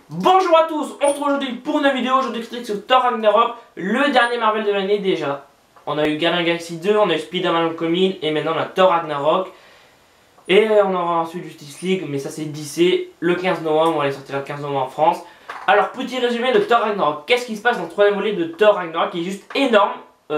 Bonjour à tous, on se retrouve aujourd'hui pour une vidéo. Aujourd'hui je sur Thor Ragnarok, le dernier Marvel de l'année déjà. On a eu Guardians of the Galaxy 2, on a eu Spider-Man Homecoming et maintenant on a Thor Ragnarok. Et on aura ensuite Justice League, mais ça c'est d'ici le 15 novembre, on va les sortir le 15 novembre en France. Alors petit résumé de Thor Ragnarok, qu'est-ce qui se passe dans le troisième volet de Thor Ragnarok qui est juste énorme.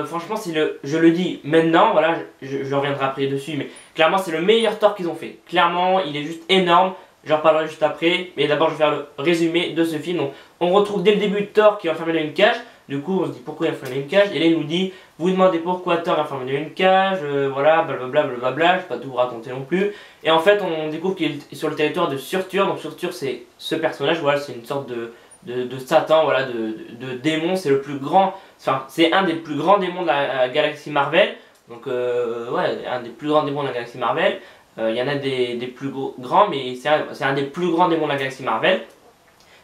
Franchement c'est je le dis maintenant, voilà, je reviendrai après dessus, mais clairement c'est le meilleur Thor qu'ils ont fait. Clairement il est juste énorme. J'en reparlerai juste après, mais d'abord je vais faire le résumé de ce film. Donc, on retrouve dès le début Thor qui est enfermé dans une cage. Du coup on se dit pourquoi il est enfermé dans une cage. Et là il nous dit, vous demandez pourquoi Thor est enfermé dans une cage, voilà, blablabla, blablabla, je vais pas tout vous raconter non plus. Et en fait on découvre qu'il est sur le territoire de Surtur. Donc Surtur c'est ce personnage, voilà, c'est une sorte de Satan, voilà, de démon. C'est le plus grand, enfin c'est un des plus grands démons de la galaxie Marvel. Donc ouais, un des plus grands démons de la galaxie Marvel. Il y en a des plus grands, mais c'est un des plus grands démons de la galaxie Marvel.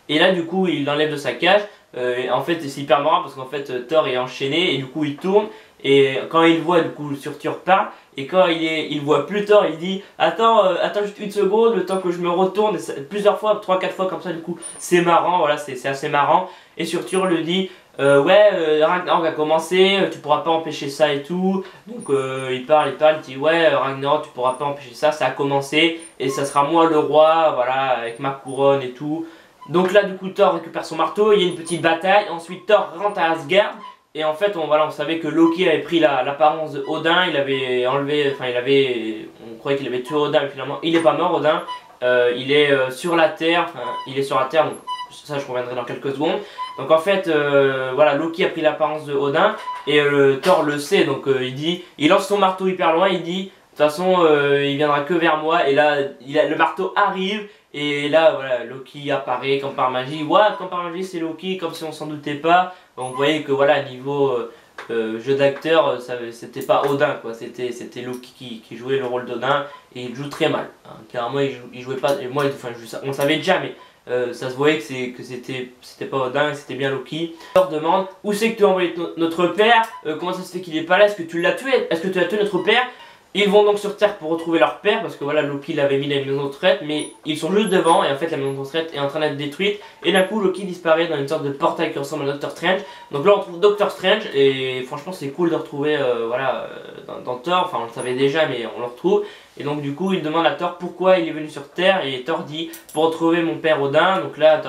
Et là, du coup, il l'enlève de sa cage. En fait, c'est hyper marrant parce qu'en fait, Thor est enchaîné et du coup, il tourne. Et quand il voit, du coup, Surtur parle. Et quand il voit plus Thor, il dit attends juste une seconde, le temps que je me retourne. Plusieurs fois, 3-4 fois comme ça, du coup, c'est marrant. Voilà, c'est assez marrant. Et Surtur le dit. Ragnarok a commencé, tu pourras pas empêcher ça et tout. Donc il parle, il dit ouais, Ragnarok, tu pourras pas empêcher ça, ça a commencé et ça sera moi le roi, voilà, avec ma couronne et tout. Donc là, du coup, Thor récupère son marteau, il y a une petite bataille. Ensuite, Thor rentre à Asgard. Et en fait, on savait que Loki avait pris l'apparence de Odin, il avait enlevé, enfin, on croyait qu'il avait tué Odin, mais finalement, il est pas mort, Odin. Il est sur la Terre, enfin, il est sur la Terre, donc ça je reviendrai dans quelques secondes. Donc en fait, voilà, Loki a pris l'apparence de Odin et Thor le sait, donc il lance son marteau hyper loin, il dit de toute façon il viendra que vers moi. Et là le marteau arrive et là voilà, Loki apparaît comme par magie. Ouais, comme par magie c'est Loki, comme si on s'en doutait pas. Donc vous voyez que voilà, niveau jeu d'acteur, c'était pas Odin quoi, c'était Loki qui jouait le rôle d'Odin et il joue très mal. Hein. Carrément il jouait pas, et moi enfin, on le savait déjà, mais ça se voyait que c'était pas Odin, c'était bien Loki. Il leur demande où c'est que tu as envoyé notre père, comment ça se fait qu'il est pas là, est-ce que tu l'as tué, est-ce que tu as tué notre père. Ils vont donc sur Terre pour retrouver leur père parce que voilà, Loki l'avait mis dans une maison de retraite, mais ils sont juste devant et en fait la maison de retraite est en train d'être détruite. Et d'un coup Loki disparaît dans une sorte de portail qui ressemble à Doctor Strange. Donc là on trouve Doctor Strange et franchement c'est cool de retrouver voilà, dans Thor, enfin on le savait déjà mais on le retrouve. Et donc du coup il demande à Thor pourquoi il est venu sur Terre et Thor dit pour retrouver mon père Odin. Donc là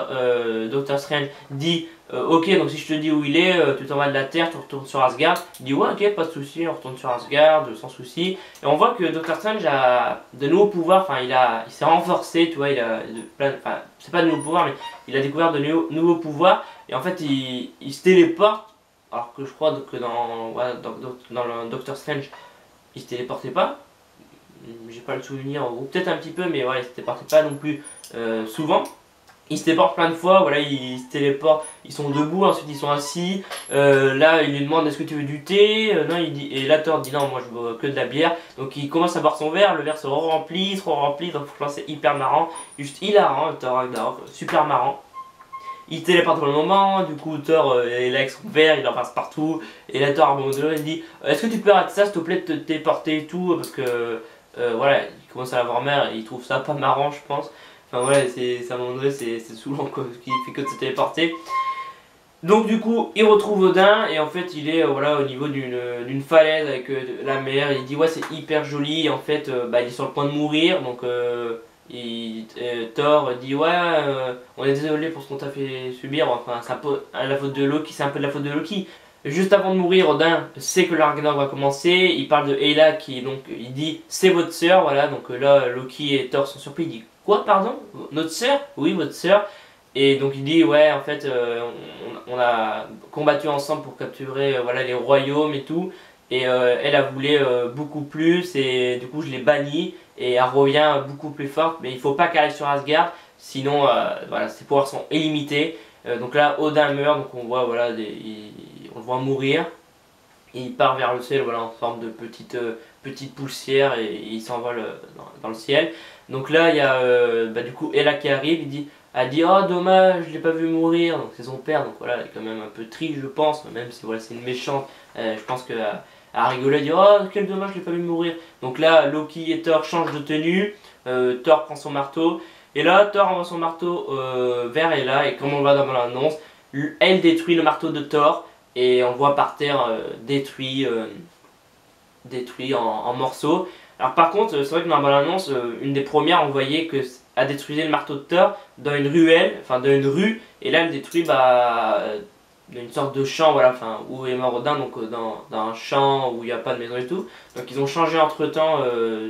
Doctor Strange dit ok, donc si je te dis où il est, tu t'en vas de la Terre, tu retournes sur Asgard. Il dit ouais, ok, pas de souci, on retourne sur Asgard sans souci. Et on voit que Doctor Strange a de nouveaux pouvoirs, enfin il s'est renforcé, tu vois, il a enfin c'est pas de nouveaux pouvoirs, mais il a découvert de nouveaux pouvoirs. Et en fait il se téléporte, alors que je crois que dans le Doctor Strange il se téléportait pas. J'ai pas le souvenir, ou peut-être un petit peu, mais ouais, il se téléportait pas non plus souvent. Ils se téléportent plein de fois, voilà, ils se téléportent, ils sont debout, ensuite ils sont assis. Là, il lui demande est-ce que tu veux du thé, non, il dit, et là Thor dit non, moi je veux que de la bière. Donc il commence à boire son verre, le verre se remplit, donc franchement c'est hyper marrant, juste hilarant, Thor Ragnarok, super marrant. Il téléporte pour le moment, du coup Thor est là avec son verre, il en passe partout. Et là Thor à un moment donné il dit est-ce que tu peux arrêter ça s'il te plaît de te téléporter et tout, parce que voilà, il commence à l'avoir marre et il trouve ça pas marrant je pense. Enfin voilà, à un moment donné c'est saoulant quoi, qu'il fait que de se téléporter. Donc du coup il retrouve Odin et en fait il est voilà, au niveau d'une falaise avec la mer. Il dit ouais c'est hyper joli et en fait bah, il est sur le point de mourir. Donc Thor dit ouais on est désolé pour ce qu'on t'a fait subir, enfin c'est un peu la faute de Loki, c'est un peu de la faute de Loki. Juste avant de mourir, Odin sait que le Ragnarok va commencer. Il parle de Hela qui donc il dit c'est votre sœur, voilà. Donc là Loki et Thor sont surpris, il dit quoi pardon, notre sœur? Oui votre sœur. Et donc il dit ouais en fait on a combattu ensemble pour capturer voilà, les royaumes et tout. Et elle a voulu beaucoup plus et du coup je l'ai bannie et elle revient beaucoup plus forte. Mais il faut pas qu'elle aille sur Asgard, sinon voilà, ses pouvoirs sont illimités. Donc là Odin meurt, donc on voit voilà, on le voit mourir. Et il part vers le ciel voilà, en forme de petite poussière et il s'envole dans le ciel. Donc là il y a du coup Hela qui arrive, elle dit oh dommage je l'ai pas vu mourir, donc c'est son père, donc voilà elle est quand même un peu triste je pense, même si voilà, c'est une méchante, je pense qu'elle a rigolé, elle dit oh quel dommage je l'ai pas vu mourir. Donc là Loki et Thor changent de tenue, Thor prend son marteau Et là, Thor envoie son marteau vers Hela, et comme on le voit dans l'annonce, elle détruit le marteau de Thor, et on le voit par terre détruit en morceaux. Alors par contre, c'est vrai que dans la bande-annonce, une des premières, on voyait que elle détruisait le marteau de Thor dans une ruelle, enfin dans une rue, et là elle détruit une sorte de champ, voilà, enfin où est mort Odin, donc dans un champ où il n'y a pas de maison et tout. Donc ils ont changé entre temps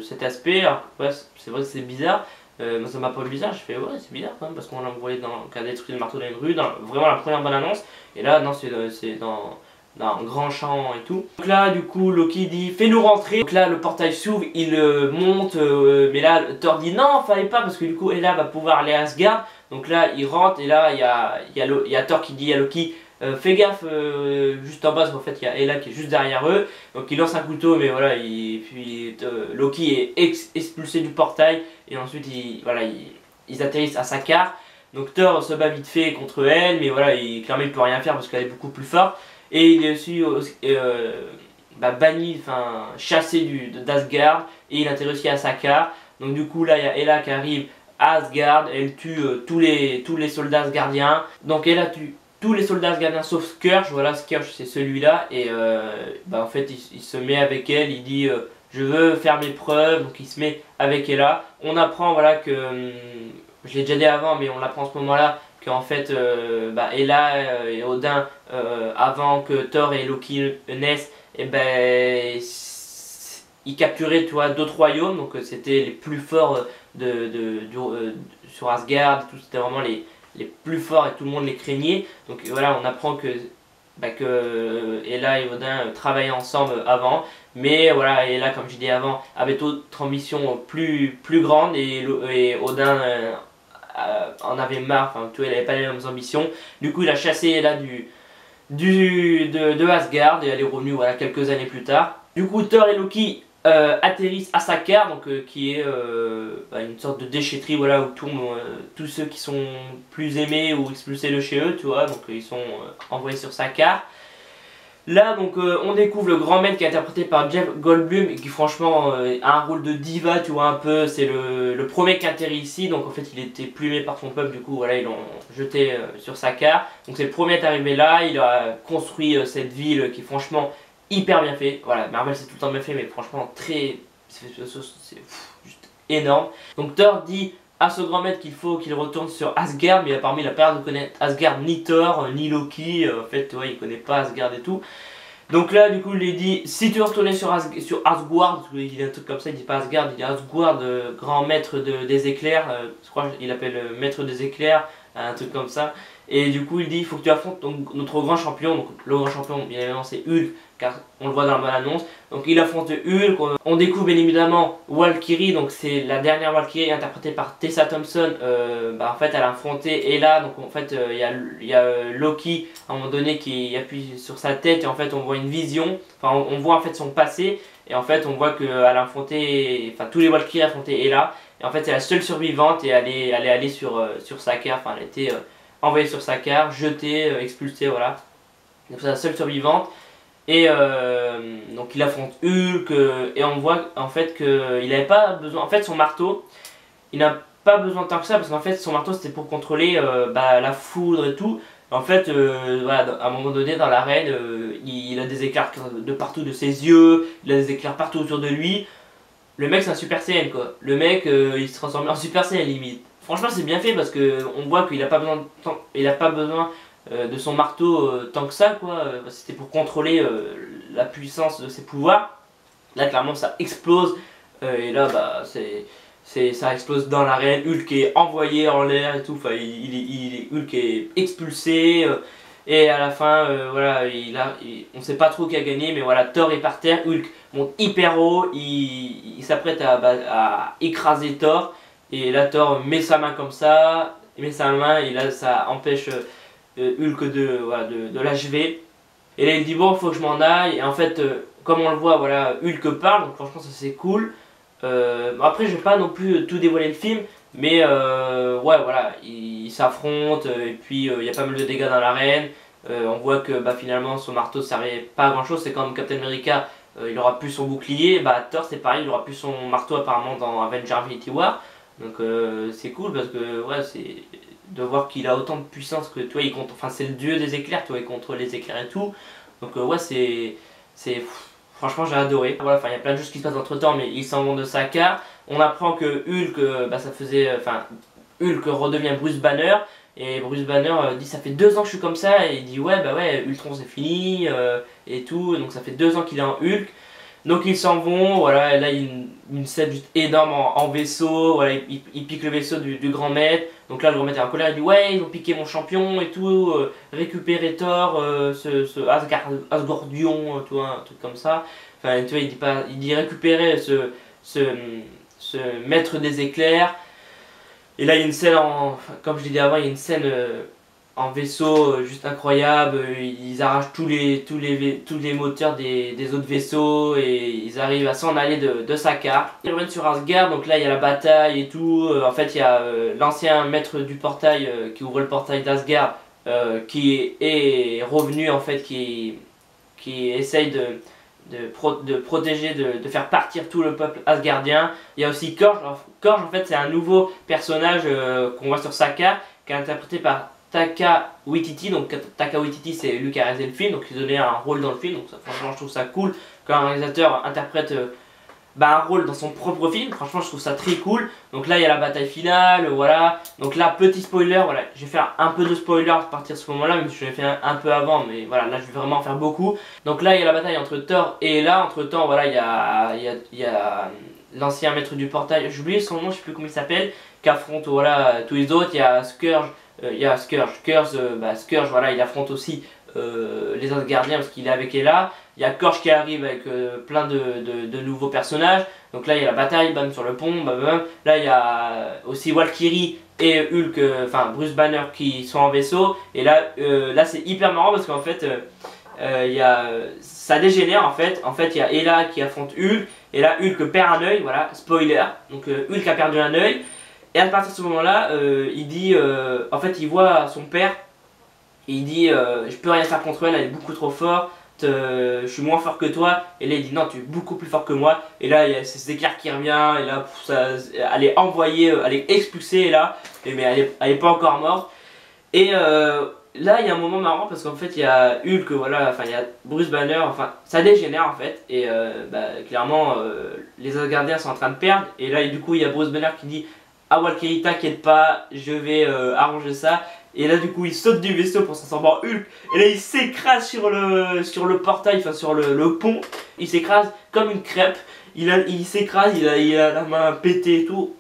cet aspect. Alors ouais, c'est vrai que c'est bizarre. Moi ça m'a paru bizarre, je fais ouais c'est bizarre quand même parce qu'on l'a envoyé qu'elle a détruit le marteau dans une rue, dans vraiment la première bande-annonce, et là non c'est dans un grand champ et tout. Donc là du coup Loki dit fais-nous rentrer. Donc là le portail s'ouvre, il monte, mais là Thor dit non fallait pas parce que du coup Hela va pouvoir aller à Asgard. Donc là il rentre et là il y a Thor qui dit à Loki fais gaffe juste en bas parce qu'en fait il y a Hela qui est juste derrière eux. Donc il lance un couteau mais voilà puis Loki est expulsé du portail et ensuite ils atterrissent à Sakaar. Donc Thor se bat vite fait contre elle mais voilà clairement il peut rien faire parce qu'elle est beaucoup plus forte. Et il est aussi banni, enfin chassé d'Asgard et il atterrit aussi à Sakaar. Donc du coup là il y a Hela qui arrive à Asgard, elle tue tous les soldats asgardiens. Donc Hela tue tous les soldats asgardiens sauf Scourge, voilà Scourge c'est celui-là et en fait il se met avec elle, il dit je veux faire mes preuves, donc il se met avec Hela. On apprend voilà que, je l'ai déjà dit avant mais on l'apprend en ce moment-là, qu'en fait Hela et Odin avant que Thor et Loki naissent, et ils capturaient d'autres royaumes, donc c'était les plus forts sur Asgard, c'était vraiment les plus forts et tout le monde les craignait. Donc voilà, on apprend que Hela et Odin travaillaient ensemble avant, mais voilà, Hela comme je disais avant avait d'autres ambitions plus grandes et Odin en avait marre, enfin tu vois, il avait pas les mêmes ambitions. Du coup il a chassé Hela de Asgard et elle est revenue voilà, quelques années plus tard. Du coup Thor et Loki atterrissent à Sakaar, donc qui est une sorte de déchetterie voilà, où tombent tous ceux qui sont plus aimés ou expulsés de chez eux, tu vois, donc ils sont envoyés sur Sakaar. Là donc on découvre le grand maître qui est interprété par Jeff Goldblum et qui franchement a un rôle de diva, tu vois un peu, c'est le premier qui atterrit ici, donc en fait il était plumé par son peuple, du coup voilà ils l'ont jeté sur Sakaar. Donc c'est le premier à arriver là, il a construit cette ville qui est franchement hyper bien fait. Voilà, Marvel c'est tout le temps bien fait mais franchement c'est juste énorme. Donc Thor dit à ce grand maître qu'il faut qu'il retourne sur Asgard, mais apparemment il a pas l'air de connaître Asgard ni Thor ni Loki, en fait ouais, il connaît pas Asgard et tout. Donc là du coup il lui dit si tu veux retourner sur Asgard, parce qu'il dit un truc comme ça, il dit pas Asgard, il dit Asgard, grand maître des éclairs, je crois qu'il appelle maître des éclairs, un truc comme ça. Et du coup il dit il faut que tu affrontes notre grand champion, donc le grand champion bien évidemment c'est Hulk, car on le voit dans la bande-annonce. Donc il affronte Hulk, on découvre bien évidemment Valkyrie, donc c'est la dernière Valkyrie interprétée par Tessa Thompson. En fait elle a affronté Hela, donc en fait il y a Loki à un moment donné qui appuie sur sa tête et en fait on voit une vision, enfin on voit en fait son passé et en fait on voit qu'elle a affronté, enfin tous les Valkyries ont affronté Hela et en fait c'est la seule survivante et elle est allée sur Sakaar, enfin elle a été envoyée sur Sakaar, jetée, expulsée, voilà. Donc c'est la seule survivante. Et donc il affronte Hulk et on voit en fait qu'il n'avait pas besoin, en fait son marteau, il n'a pas besoin tant que ça parce qu'en fait son marteau c'était pour contrôler la foudre et tout. En fait voilà, à un moment donné dans l'arène il a des éclairs de partout de ses yeux, il a des éclairs partout autour de lui. Le mec c'est un Super Saiyan quoi, le mec il se transforme en Super Saiyan limite. Franchement c'est bien fait parce que on voit qu'il n'a pas besoin de son marteau tant que ça quoi, c'était pour contrôler la puissance de ses pouvoirs. Là clairement ça explose et là ça explose dans l'arène, Hulk est envoyé en l'air et tout, enfin Hulk est expulsé et à la fin voilà on sait pas trop qui a gagné mais voilà Thor est par terre, Hulk monte hyper haut, il s'apprête à écraser Thor et là Thor met sa main comme ça, il met sa main et là ça empêche Hulk de l'achever. Et là il dit bon faut que je m'en aille et en fait comme on le voit voilà Hulk parle donc franchement ça c'est cool. Après je vais pas non plus tout dévoiler le film mais ouais voilà ils s'affrontent et puis il y a pas mal de dégâts dans l'arène. On voit que finalement son marteau servait pas à grand chose, c'est comme Captain America il aura plus son bouclier, Thor c'est pareil, il aura plus son marteau apparemment dans Avengers Infinity War. Donc c'est cool parce que ouais, c'est de voir qu'il a autant de puissance que toi, il compte, enfin c'est le dieu des éclairs, toi, il contrôle les éclairs et tout. Donc ouais, franchement j'ai adoré. Voilà, enfin il y a plein de choses qui se passent entre temps, mais ils s'en vont de Sakaar. On apprend que Hulk, bah ça faisait, enfin Hulk redevient Bruce Banner. Et Bruce Banner dit ça fait 2 ans que je suis comme ça, et il dit ouais bah ouais Ultron c'est fini et tout, donc ça fait 2 ans qu'il est en Hulk. Donc ils s'en vont, voilà, et là il y a une scène juste énorme en vaisseau, voilà, il pique le vaisseau du grand maître. Donc là le grand maître est en colère, il dit ouais ils ont piqué mon champion et tout, récupérer Thor, ce Asgardion, tu vois, un truc comme ça. Enfin tu vois il dit pas, il dit récupérer ce, ce maître des éclairs. Et là il y a une scène comme je l'ai dit avant, il y a une scène en vaisseau juste incroyable. Ils arrachent tous les moteurs des autres vaisseaux et ils arrivent à s'en aller de Sakaar. Ils reviennent sur Asgard, donc là il y a la bataille et tout. En fait il y a l'ancien maître du portail qui ouvre le portail d'Asgard qui est revenu en fait, qui essaye de protéger, de faire partir tout le peuple asgardien. Il y a aussi Korg. Korg en fait c'est un nouveau personnage qu'on voit sur Sakaar, qui est interprété par Taika Waititi. Donc Taika Waititi c'est lui qui a réalisé le film, donc il donnait un rôle dans le film. Donc ça, franchement je trouve ça cool quand un réalisateur interprète un rôle dans son propre film. Franchement je trouve ça très cool. Donc là il y a la bataille finale, voilà. Donc là petit spoiler, voilà, je vais faire un peu de spoiler à partir de ce moment là, même si je l'ai fait un peu avant, mais voilà, là je vais vraiment en faire beaucoup. Donc là il y a la bataille entre Thor et Hela. Entre temps voilà il y a l'ancien maître du portail, j'ai oublié son nom, je sais plus comment il s'appelle, qui affronte voilà tous les autres. Il y a Scourge, Scourge voilà, il affronte aussi les Asgardiens parce qu'il est avec Hela. Il y a Korg qui arrive avec plein de nouveaux personnages. Donc là il y a la bataille, bam, sur le pont, bam, bam. Là il y a aussi Valkyrie et Hulk, enfin Bruce Banner qui sont en vaisseau. Et là, là c'est hyper marrant parce qu'en fait ça dégénère en fait. En fait il y a Hela qui affronte Hulk. Et là Hulk perd un œil, voilà, spoiler. Donc Hulk a perdu un œil. Et à partir de ce moment là, il dit, en fait il voit son père. Et il dit je peux rien faire contre elle, elle est beaucoup trop forte, je suis moins fort que toi. Et là il dit non, tu es beaucoup plus fort que moi. Et là il y a ces éclairs qui revient, et là elle est envoyée, elle est expulsée, et là, mais elle est pas encore morte. Et là il y a un moment marrant parce qu'en fait il y a Hulk, voilà, enfin il y a Bruce Banner, enfin ça dégénère en fait. Et clairement les Asgardiens sont en train de perdre. Et là du coup il y a Bruce Banner qui dit ah Valkyrie t'inquiète pas, je vais arranger ça. Et là du coup il saute du vaisseau pour s'en sortir Hulk. Et là il s'écrase sur le portail, enfin sur le pont. Il s'écrase comme une crêpe. Il s'écrase, il a la main pétée et tout.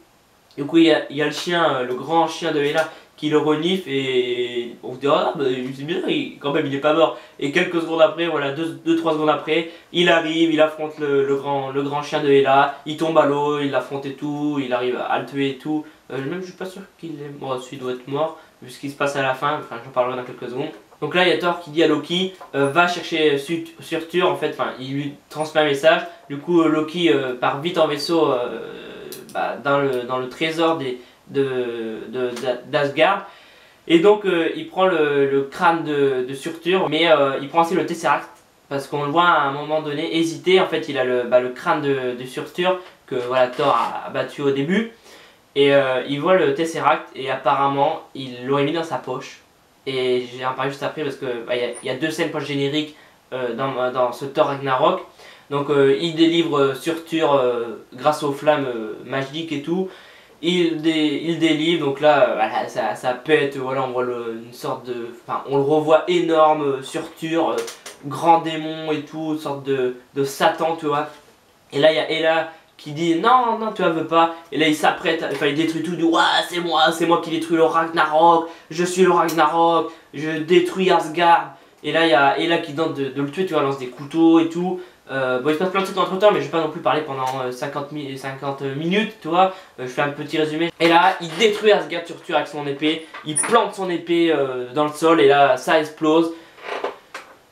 Du coup il y a le chien, le grand chien de Hela qui le renifle. Et on se dit ah bah, c'est bien, quand même il est pas mort. Et quelques secondes après, voilà, 2-3 secondes après, il arrive, il affronte le grand chien de Hela. Il tombe à l'eau, il l'affronte et tout. Il arrive à le tuer et tout. Même je suis pas sûr qu'il est mort, celui doit être mort vu ce qui se passe à la fin, enfin j'en parlerai dans quelques secondes. Donc là il y a Thor qui dit à Loki va chercher Surtur, en fait, enfin il lui transmet un message. Du coup Loki part vite en vaisseau dans le trésor d'Asgard. Et donc il prend le crâne de Surtur, mais il prend aussi le Tesseract. Parce qu'on le voit à un moment donné hésiter. En fait il a le crâne de Surtur que voilà, Thor a battu au début. Et il voit le Tesseract et apparemment il l'aurait mis dans sa poche. Et j'ai en parlé juste après parce que y a 2 scènes post-génériques dans ce Thor Ragnarok. Donc il délivre Surtur grâce aux flammes magiques et tout. Il délivre, donc là voilà, ça pète, voilà, on voit une sorte de... Enfin on le revoit énorme, Surtur, grand démon et tout, une sorte de Satan, tu vois. Et là il y a Hela qui dit non, non, tu la veux pas. Et là il s'apprête, enfin il détruit tout, il dit ouais, c'est moi qui détruis le Ragnarok, je suis le Ragnarok, je détruis Asgard. Et là il y a Hela qui tente de le tuer, tu vois, lance des couteaux et tout. Bon il se passe plein de trucs entre temps, mais je vais pas non plus parler pendant 50 minutes, tu vois. Je fais un petit résumé. Et là il détruit Asgard Surtur avec son épée, il plante son épée dans le sol et là ça explose.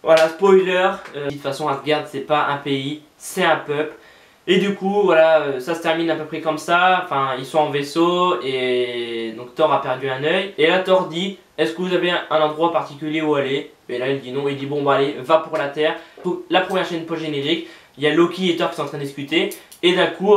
Voilà, spoiler, de toute façon Asgard c'est pas un pays, c'est un peuple. Et du coup, voilà, ça se termine à peu près comme ça. Enfin, ils sont en vaisseau et donc Thor a perdu un œil. Et là, Thor dit est-ce que vous avez un endroit particulier où aller? Et là, il dit non. Il dit bon, bah allez, va pour la Terre. La première chaîne post-générique, il y a Loki et Thor qui sont en train de discuter. Et d'un coup,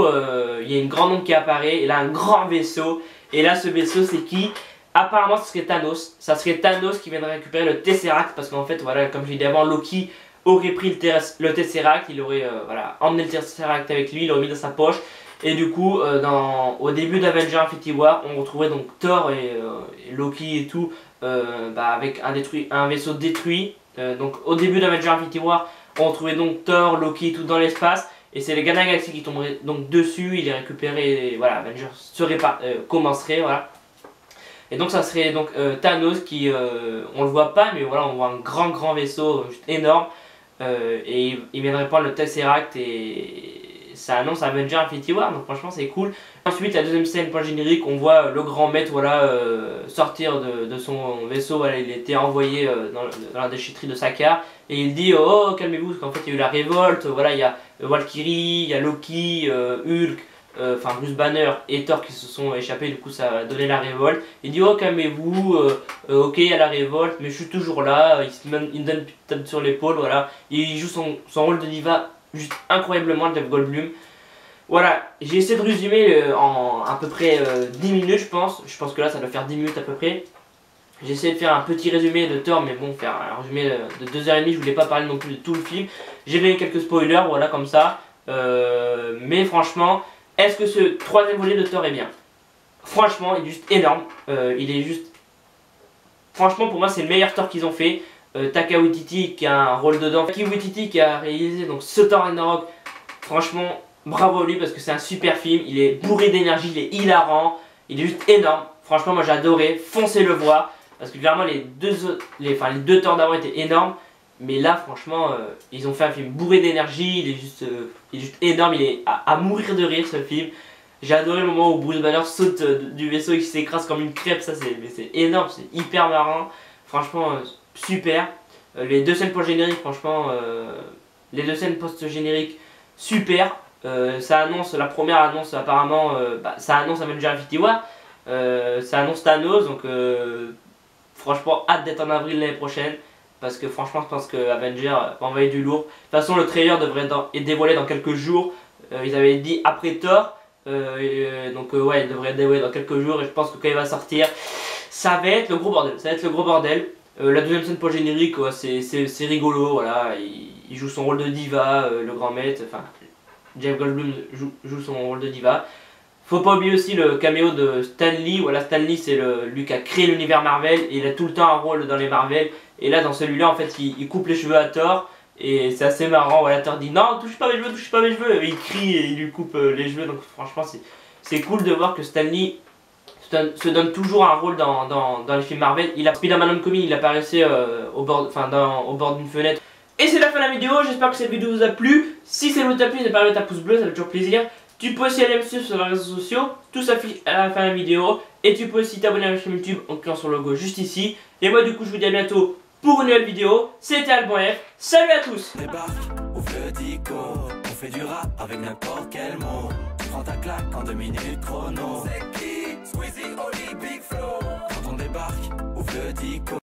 il y a une grande ombre qui apparaît, et là un grand vaisseau. Et là ce vaisseau c'est qui? Apparemment ce serait Thanos. Ça serait Thanos qui viendrait récupérer le Tesseract. Parce qu'en fait, voilà, comme je l'ai dit avant, Loki aurait pris le Tesseract. Il aurait voilà, emmené le Tesseract avec lui, il l'aurait mis dans sa poche. Et du coup, au début d'Avengers Infinity War, on retrouvait donc Thor et Loki et tout avec un vaisseau détruit. Donc au début d'Avengers Infinity War, on retrouvait donc Thor, Loki et tout dans l'espace. Et c'est les Gardiens de la Galaxie qui tomberaient donc dessus, il les récupérait, et voilà, Avengers commencerait, voilà. Et donc ça serait donc Thanos qui, on le voit pas, mais voilà, on voit un grand vaisseau juste énorme. Et il viendrait prendre le Tesseract et ça annonce Avengers Infinity War, donc franchement c'est cool. Ensuite la deuxième scène point générique, on voit le grand maître voilà, sortir de son vaisseau, voilà, il était envoyé dans la déchetterie de Sakaar. Et il dit oh calmez-vous parce qu'en fait il y a eu la révolte, voilà, il y a Valkyrie, il y a Loki, Hulk, enfin Bruce Banner et Thor qui se sont échappés, du coup ça a donné la révolte. Il dit oh calmez-vous, ok il y a la révolte mais je suis toujours là, il me donne une tape sur l'épaule, voilà. Il joue son rôle de diva juste incroyablement, Jeff Goldblum. Voilà, j'ai essayé de résumer en à peu près 10 minutes je pense que là ça doit faire 10 minutes à peu près. J'ai essayé de faire un petit résumé de Thor, mais bon, faire un résumé de 2h30, je voulais pas parler non plus de tout le film. J'ai donné quelques spoilers, voilà, comme ça. Mais franchement, est-ce que ce troisième volet de Thor est bien? Franchement, il est juste énorme. Il est juste... Franchement, pour moi, c'est le meilleur Thor qu'ils ont fait. Taika Waititi qui a un rôle dedans. Taika Waititi qui a réalisé donc, ce Thor Ragnarok. Franchement, bravo à lui parce que c'est un super film. Il est bourré d'énergie, il est hilarant. Il est juste énorme. Franchement, moi j'ai adoré. Foncez le voir. Parce que clairement les deux Thor d'avant étaient énormes. Mais là franchement ils ont fait un film bourré d'énergie. Il est juste énorme. Il est à mourir de rire ce film. J'ai adoré le moment où Bruce Banner saute du vaisseau et qui s'écrase comme une crêpe. Ça c'est énorme, c'est hyper marrant. Franchement super. Les deux scènes post-génériques franchement les deux scènes post-génériques super. Ça annonce, la première annonce apparemment ça annonce Avengers Infinity War. Ça annonce Thanos donc franchement, hâte d'être en avril l'année prochaine. Parce que franchement, je pense que Avengers va envoyer du lourd. De toute façon, le trailer devrait être dévoilé dans quelques jours. Ils avaient dit après Thor. Donc, ouais, il devrait être dévoilé dans quelques jours. Et je pense que quand il va sortir, ça va être le gros bordel. Ça va être le gros bordel. La deuxième scène post-générique, ouais, c'est rigolo. Voilà. Il joue son rôle de diva, le grand maître. Enfin, Jeff Goldblum joue son rôle de diva. Faut pas oublier aussi le caméo de Stan Lee. Voilà, Stan Lee c'est lui qui a créé l'univers Marvel et il a tout le temps un rôle dans les Marvel. Et là dans celui-là en fait il coupe les cheveux à Thor et c'est assez marrant. Voilà, Thor dit non touche pas mes cheveux, touche pas mes cheveux. Et il crie et il lui coupe les cheveux. Donc franchement c'est cool de voir que Stan Lee se donne toujours un rôle dans les films Marvel. Il a Spider-Man Homecoming, il apparaissait au bord d'une fenêtre. Et c'est la fin de la vidéo, j'espère que cette vidéo vous a plu. Si ça vous a plu, n'hésitez pas à mettre un pouce bleu, ça fait toujours plaisir. Tu peux aussi aller me suivre sur les réseaux sociaux, tout s'affiche à la fin de la vidéo. Et tu peux aussi t'abonner à ma chaîne YouTube en cliquant sur le logo juste ici. Et moi du coup je vous dis à bientôt pour une nouvelle vidéo. C'était Alban-F, salut à tous. Débarque, ouvre le dico, on fait du rap avec n'importe quel mot. Prends ta claque en 2 minutes chrono. C'est qui? Squeezie, Oli, Big Flo. Quand on débarque, ouvre le dico.